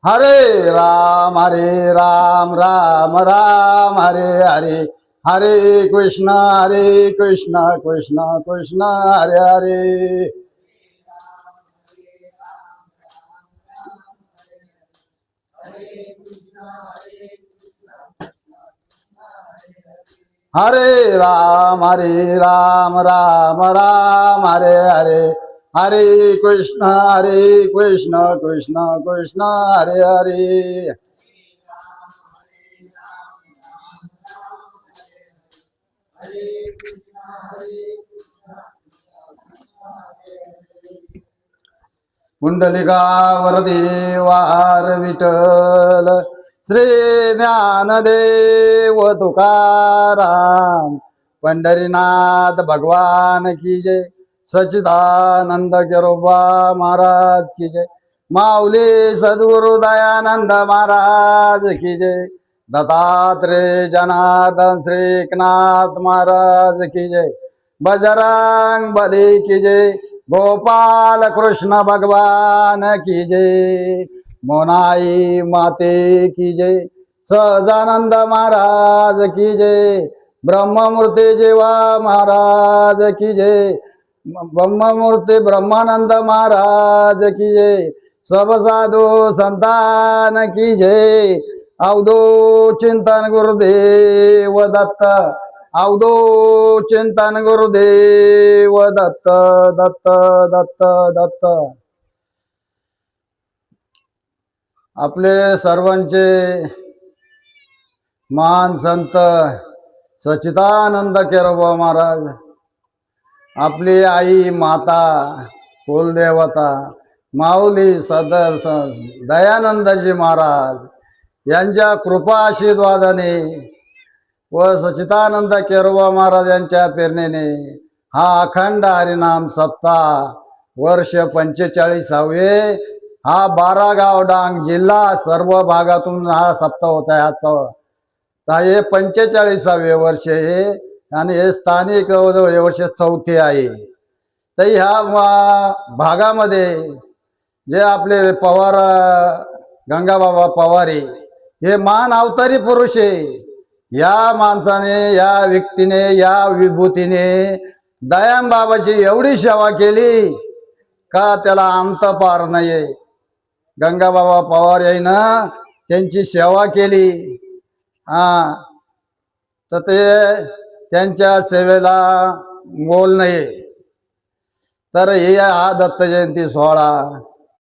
हरे राम राम राम हरे हरे, हरे कृष्ण कृष्ण कृष्ण हरे हरे। हरे राम राम राम हरे हरे, हरे कृष्ण कृष्ण कृष्ण हरे हरे। कुंडलिका वरदेवार विठ्ठल, श्री ज्ञानदेव तुकाराम, पंढरीनाथ भगवान की जय, सच्चिदानंद केरोबा महाराज की जय, माऊली सद्गुरु दयानंद महाराज की जय, दत्तात्रेय जनार्दन श्री एकनाथ महाराज की जय, बजरंग बली की जय, गोपाल कृष्ण भगवान की जय, मोनाई माते की जय, सहजानंद महाराज की जय, ब्रह्ममूर्ती जेवा महाराज की जय, ब्रह्ममूर्ती ब्रह्मानंद महाराज की जय, सब साधु संतान की जय, अवधू चिंतन गुरुदेव दत्त, अवधू चिंतन गुरुदेव दत्त दत्त दत्त दत्त। आपले सर्वांचे महान संत सच्चिदानंद केरोबा महाराज, आपली आई माता कुलदेवता माऊली दयानंदजी महाराज यांच्या कृपा आशीर्वादाने व सच्चिदानंद केरोबा महाराज यांच्या प्रेरणेने हा अखंड हरिनाम सप्ताह वर्ष 45वे, हा 12 गाव डांग जिल्हा सर्व भागातून हा सप्ताह होत आहे। हा हे 45वे वर्ष आहे आणि हे स्थानिक जवळजवळ हे वर्ष 4थे आहे। तर ह्या भागामध्ये जे आपले पवार गंगाबाबा पवारी हे महान अवतारी पुरुष आहे। या माणसाने, या व्यक्तीने, या विभूतीने दयान बाबाची एवढी सेवा केली का त्याला अंत पार नाहीये। गंगाबाबा पवार यानं त्यांची सेवा केली, तर ते त्यांच्या सेवेला मोल नाही। तर हे हा दत्त जयंती सोहळा